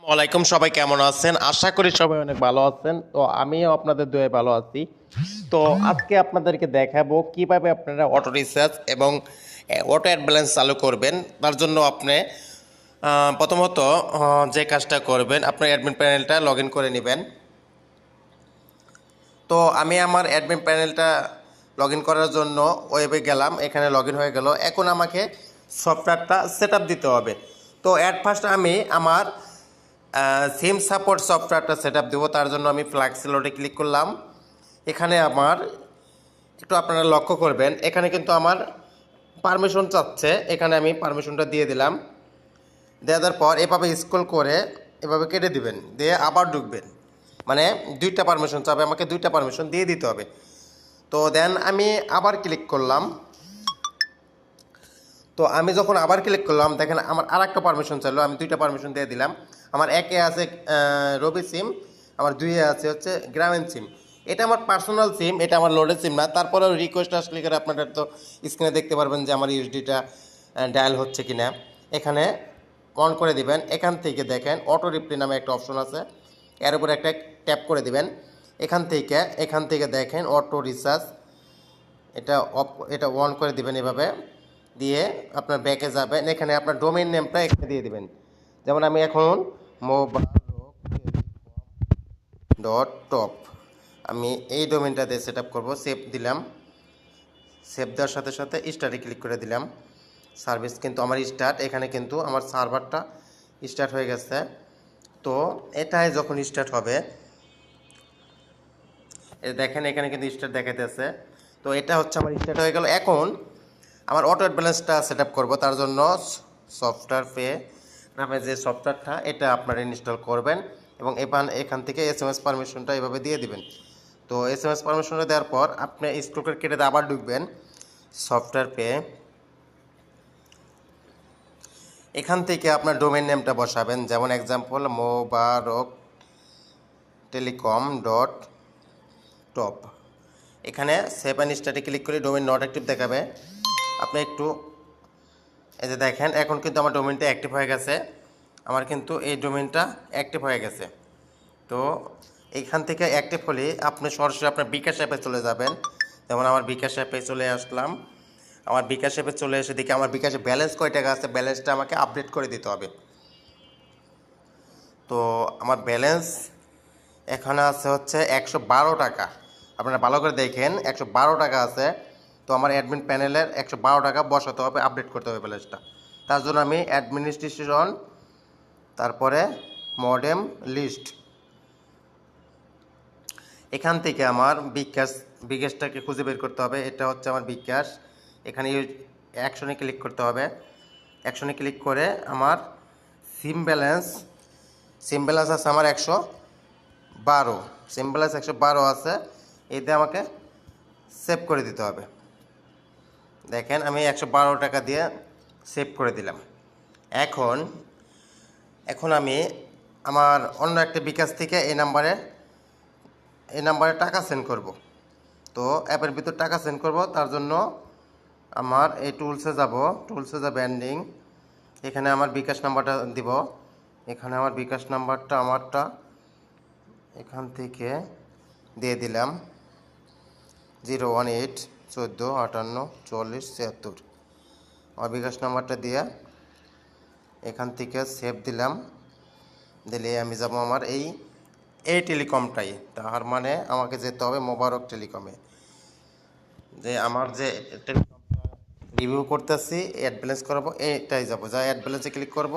ওয়ালাইকুম, সবাই কেমন আছেন? আশা করি সবাই অনেক ভালো আছেন। তো আমিও আপনাদের দয়ে ভালো আছি। তো আজকে আপনাদেরকে দেখাবো কিভাবে আপনারা অটো রিচার্জ এবং অটো অ্যাড ব্যালেন্স চালু করবেন। তার জন্য আপনি প্রথমত যে কাজটা করবেন, আপনার অ্যাডমিন প্যানেলটা লগ ইন করে নেবেন। তো আমি আমার অ্যাডমিন প্যানেলটা লগ ইন করার জন্য ওয়েবে গেলাম, এখানে লগ ইন হয়ে গেল। এখন আমাকে সফটওয়্যারটা সেট আপ দিতে হবে। তো অ্যাট ফার্স্ট আমি আমার সিম সাপোর্ট সফটওয়্যারটা সেট আপ দেবো। তার জন্য আমি ফ্ল্যাক্স লোডে ক্লিক করলাম। এখানে আমার একটু আপনারা লক্ষ্য করবেন, এখানে কিন্তু আমার পারমিশন চাচ্ছে। এখানে আমি পারমিশনটা দিয়ে দিলাম। দেওয়ার পর এভাবে স্ক্রল করে এভাবে কেটে দিবেন, দিয়ে আবার ঢুকবেন। মানে দুইটা পারমিশন চাবে, আমাকে দুইটা পারমিশন দিয়ে দিতে হবে। তো দেন আমি আবার ক্লিক করলাম। তো আমি যখন আবার ক্লিক করলাম, দেখেন আমার আর একটা পারমিশন চাইলো, আমি দুইটা পারমিশন দিয়ে দিলাম। আমার একে আছে রবি সিম, আমার দুইয়ে আছে হচ্ছে গ্রামীণ সিম। এটা আমার পার্সোনাল সিম, এটা আমার লোডের সিম না। তারপরেও রিকোয়েস্ট আসলে করে আপনারা তো স্ক্রিনে দেখতে পারবেন যে আমার ইউএসডিটা ডায়াল হচ্ছে কি না। এখানে অন করে দিবেন। এখান থেকে দেখেন অটো রিপ্লে নামে একটা অপশন আছে, এর উপরে একটা ট্যাপ করে দিবেন। এখান থেকে দেখেন অটো রিচার্জ, এটা অন করে দিবেন। এভাবে দিয়ে আপনার ব্যাকে যাবেন, এখানে আপনার ডোমেইন নেমটা এখানে দিয়ে দিবেন। যেমন আমি এখন মোবারক.টপ, আমি এই ডোমেইনটা দিয়ে সেট আপ করবো। সেভ দিলাম। সেভ দেওয়ার সাথে সাথে স্টার্টে ক্লিক করে দিলাম। সার্ভিস কিন্তু আমার স্টার্ট, এখানে কিন্তু আমার সার্ভারটা স্টার্ট হয়ে গেছে। তো এটাই যখন স্টার্ট হবে, দেখেন এখানে কিন্তু স্টার্ট দেখাইতেছে। তো এটা হচ্ছে আমার স্টার্ট হয়ে গেল। এখন আমার অটো অ্যাড ব্যালেন্সটা সেট আপ করবো। তার জন্য সফটওয়্যার পে নামে যে সফটওয়্যারটা, এটা আপনারা ইনস্টল করবেন এবং এখান থেকে এসএমএস পারমিশনটা এভাবে দিয়ে দিবেন। তো এসএমএস পারমিশনটা দেওয়ার পর আপনি স্ক্রল করে কেটে আবার ঢুকবেন সফটওয়্যার পে। এখান থেকে আপনার ডোমেইন নেমটা বসাবেন, যেমন এক্সাম্পল mobarok.telecom.top। এখানে সেভ অ্যান্ড স্টার্টে ক্লিক করে ডোমেইন নট অ্যাক্টিভ দেখাবে। আপনি একটু এই যে দেখেন, এখন কিন্তু আমার ডোমেইনটা অ্যাক্টিভ হয়ে গেছে। আমার কিন্তু এই ডোমেইনটা অ্যাক্টিভ হয়ে গেছে। তো এইখান থেকে অ্যাক্টিভ হলে আপনি সরাসরি আপনার বিকাশ অ্যাপে চলে যাবেন। যেমন আমার বিকাশ অ্যাপে চলে আসলাম। আমার বিকাশ অ্যাপে চলে এসে দেখি আমার বিকাশে ব্যালেন্স কয় টাকা আছে, ব্যালেন্সটা আমাকে আপডেট করে দিতে হবে। তো আমার ব্যালেন্স এখানে আছে হচ্ছে 112 টাকা। আপনারা ভালো করে দেখেন, 112 টাকা আছে। তো আমার অ্যাডমিন প্যানেলের 112 টাকা বসাতে হবে, আপডেট করতে হবে ব্যালেন্সটা। তার জন্য আমি অ্যাডমিনিস্ট্রেশন, তারপরে মডেম লিস্ট, এখান থেকে আমার বিকাশটাকে খুঁজে বের করতে হবে। এটা হচ্ছে আমার বিকাশ। এখানে অ্যাকশনে ক্লিক করতে হবে। অ্যাকশনে ক্লিক করে আমার সিম ব্যালেন্স আছে আমার 112। সিম ব্যালেন্স 112 আছে, এতে আমাকে সেভ করে দিতে হবে। দেখেন আমি 112 টাকা দিয়ে সেভ করে দিলাম। এখন আমি আমার অন্য একটা বিকাশ থেকে এই নাম্বারে টাকা সেন্ড করব। তো অ্যাপের ভিতর টাকা সেন্ড করব। তার জন্য আমার এই টুলসে যাব ব্যান্ডিং, এখানে আমার বিকাশ নাম্বারটা দিব। এখানে আমার বিকাশ নাম্বারটা এখান থেকে দিয়ে দিলাম 01814584076। আমার বিকাশ নাম্বারটা দিয়ে এখান থেকে সেভ দিলাম। দিলে আমি যাব আমার এই টেলিকমটাই। তার মানে আমাকে যেতে হবে মোবারক টেলিকমে, যে আমার যে রিভিউ করতেছি, অ্যাড ব্যালেন্স করাবো, এটাই যাবো। যা অ্যাড ব্যালেন্সে ক্লিক করব,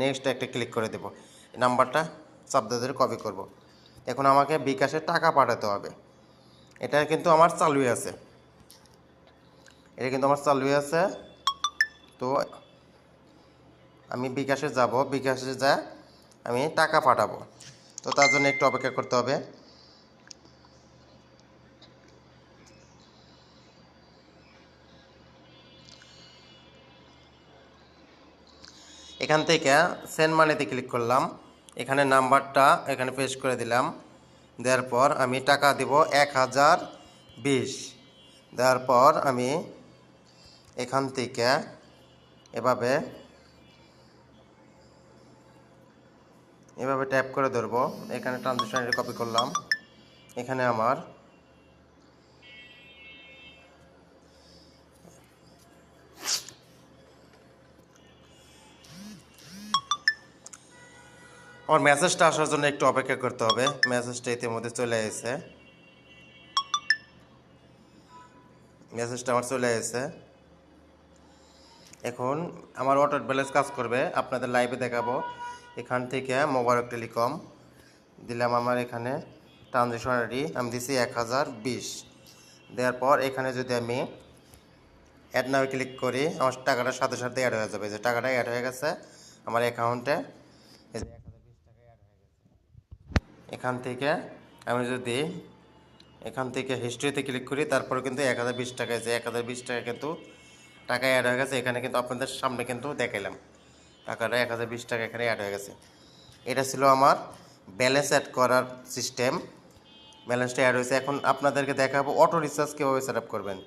নেক্সট একটা ক্লিক করে দেবো। এই নাম্বারটা চাপ ধরে কপি করব। এখন আমাকে বিকাশে টাকা পাঠাতে হবে। এটা কিন্তু আমার চালুই আছে, তো আমি বিকাশে যাব, বিকাশে যা আমি টাকা পাঠাবো। তো তার জন্য একটু অপেক্ষা করতে হবে। এখান থেকে সেন্ড মানিতে ক্লিক করলাম। এখানে নাম্বারটা এখানে পেস্ট করে দিলাম। দেওয়ার পর আমি টাকা দিব 1020। দেওয়ার পর আমি এখান থেকে এভাবে এভাবে ট্যাপ করে ধরবো, এখানে ট্রানজিশন আইডি কপি করলাম, এখানে আমার মেসেজটা আসার জন্য একটু অপেক্ষা করতে হবে। মেসেজটা ইতিমধ্যে চলে এসেছে, মেসেজটা আমার চলে এসেছে। এখন আমার অটো ব্যালেন্স কাজ করবে, আপনাদের লাইভে দেখাবো। এখান থেকে মোবারক টেলিকম দিলাম, আমার এখানে ট্রানজেকশন আইডি আমি দিছি 1020। দেওয়ার পর এখানে যদি আমি অ্যাড নাও ক্লিক করি, আমার টাকাটা সাথে সাথে অ্যাড হয়ে যাবে। যে টাকাটা অ্যাড হয়ে গেছে আমার অ্যাকাউন্টে, এই যে 1020 টাকা অ্যাড হয়ে গেছে। এখান থেকে আমি যদি এখান থেকে হিস্ট্রিতে ক্লিক করি, তারপরে কিন্তু 1020 টাকা, যে 1020 টাকা কিন্তু টাকা অ্যাড হয়ে গেছে। এখানে কিন্তু আপনাদের সামনে কিন্তু দেখাইলাম টাকাটা 1020 টাকা এখানে অ্যাড হয়ে গেছে। এটা ছিল আমার ব্যালেন্স অ্যাড করার সিস্টেম। ব্যালেন্সটা অ্যাড হয়েছে। এখন আপনাদেরকে দেখাবো অটো রিচার্জ কীভাবে সেট আপ করবেন।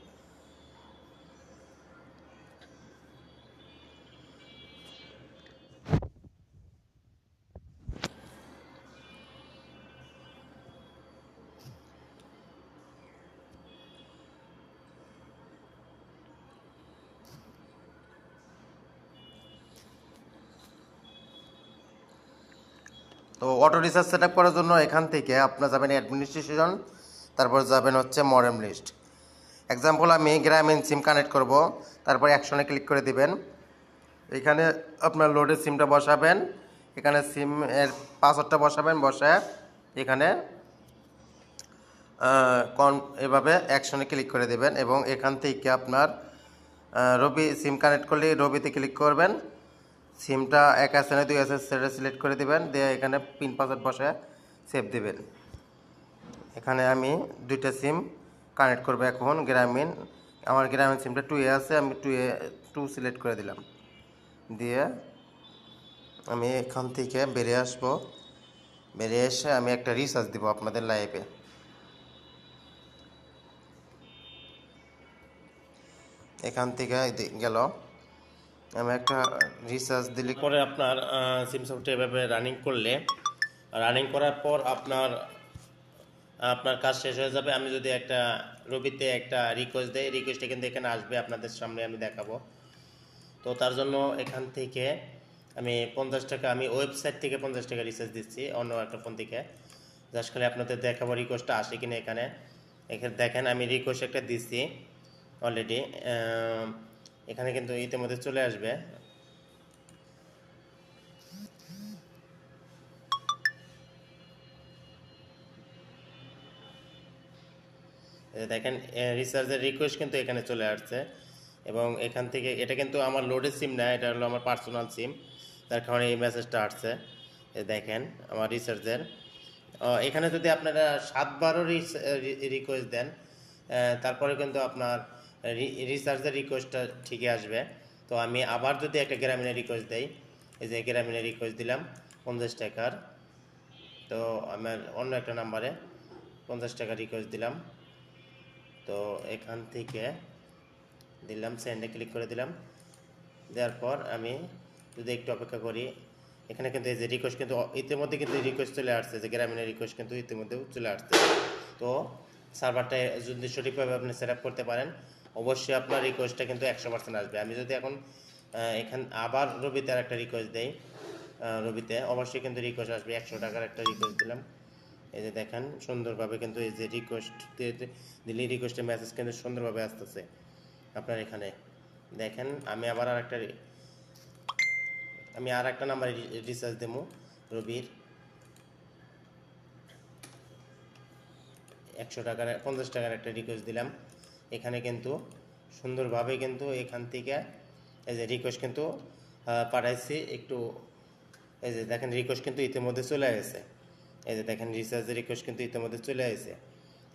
তো অটো রিচার্জ সেট আপ করার জন্য এখান থেকে আপনার যাবেন অ্যাডমিনিস্ট্রেশন, তারপর যাবেন হচ্ছে মডেম লিস্ট। এক্সাম্পল আমি গ্রামীণ সিম কানেক্ট করব, তারপর অ্যাকশনে ক্লিক করে দিবেন। এখানে আপনার লোডের সিমটা বসাবেন, এখানে সিম এর পাসওয়ার্ডটা বসাবেন, বসায় এখানে এভাবে অ্যাকশনে ক্লিক করে দেবেন এবং এখান থেকে আপনার রবি সিম কানেক্ট করলে রবিতে ক্লিক করবেন। সিমটা 1 আছে না 2 আছে সেটা সিলেক্ট করে দেবেন, দিয়ে এখানে পিন পাসওয়ার্ড বসে সেভ দেবেন। এখানে আমি 2টা সিম কানেক্ট করবো এখন গ্রামীণ। আমার গ্রামীণ সিমটা 2A আছে, আমি 2 সিলেক্ট করে দিলাম। দিয়ে আমি এখান থেকে বেরিয়ে আসবো, বেরিয়ে এসে আমি একটা রিচার্জ দিব আপনাদের লাইভে। এখান থেকে গেল, আমি একটা রিচার্জ দিলে পরে আপনার সিম সফটওয়্যার এভাবে রানিং করলে, রানিং করার পর আপনার আপনার কাজ শেষ হয়ে যাবে। আমি যদি একটা রবিতে একটা রিকোয়েস্ট দেই, রিকোয়েস্টটা কিন্তু এখানে আসবে, আপনাদের সামনে আমি দেখাবো। তো তার জন্য এখান থেকে আমি 50 টাকা, আমি ওয়েবসাইট থেকে 50 টাকা রিচার্জ দিচ্ছি অন্য একটা ফোন থেকে। জাস্ট খালি আপনাদের দেখাবো রিকোয়েস্টটা আসে কিনা। এখানে এখানে দেখেন আমি রিকোয়েস্ট একটা দিচ্ছি অলরেডি, এখানে কিন্তু ইতিমধ্যে চলে আসবে। দেখেন রিচার্জের রিকোয়েস্ট কিন্তু এখানে চলে আসছে এবং এখান থেকে এটা কিন্তু আমার লোডের সিম না, এটা হলো আমার পার্সোনাল সিম, তার কারণে এই মেসেজটা আসছে। দেখেন আমার রিচার্জের এখানে যদি আপনারা 7বারও রিকোয়েস্ট দেন, তারপরে কিন্তু আপনার রিচার্জের রিকোয়েস্টটা ঠিকই আসবে। তো আমি আবার যদি একটা গ্রামীণের রিকোয়েস্ট দেই, এই যে গ্রামীণের রিকোয়েস্ট দিলাম 50 টাকার, তো আমার অন্য একটা নাম্বারে 50 টাকা রিকোয়েস্ট দিলাম। তো এখান থেকে দিলাম সেন্ডে ক্লিক করে দিলাম। দেওয়ার পর আমি যদি একটু অপেক্ষা করি, এখানে কিন্তু এই যে রিকোয়েস্ট কিন্তু ইতিমধ্যে কিন্তু রিকোয়েস্ট চলে আসছে, যে গ্রামীণের রিকোয়েস্ট কিন্তু ইতিমধ্যেও চলে আসছে। তো সার্ভারটা যদি সঠিকভাবে আপনি সেট আপ করতে পারেন, অবশ্যই আপনার রিকোয়েস্টটা কিন্তু 100% আসবে। আমি যদি এখন এখান আবার রবিতে আর একটা রিকোয়েস্ট দেই, রবিতে অবশ্যই কিন্তু রিকোয়েস্ট আসবে। 100 টাকার একটা রিকোয়েস্ট দিলাম, এই যে দেখেন সুন্দরভাবে কিন্তু এই যে রিকোয়েস্ট দিলে রিকোয়েস্টের মেসেজ কিন্তু সুন্দরভাবে আসতেছে আপনার এখানে দেখেন। আমি আর একটা নাম্বারে রিচার্জ দেবো রবির 100 টাকার 50 টাকার একটা রিকোয়েস্ট দিলাম। এখানে কিন্তু সুন্দরভাবে কিন্তু এখান থেকে এই যে রিকোয়েস্ট কিন্তু পাঠাইছি একটু, এই যে দেখেন রিকোয়েস্ট কিন্তু ইতিমধ্যে চলে আসছে। এই যে দেখেন রিচার্জের রিকোয়েস্ট কিন্তু ইতিমধ্যে চলে আসছে।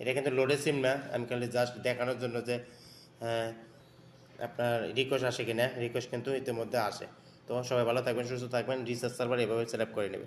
এটা কিন্তু লোডের সিম না, আমি খালি জাস্ট দেখানোর জন্য যে আপনার রিকোয়েস্ট আসে কিনা। রিকোয়েস্ট কিন্তু ইতিমধ্যে আসে। তো সবাই ভালো থাকবেন, সুস্থ থাকবেন। রিচার্জ সার্ভার এভাবে সেট আপ করে নেবে।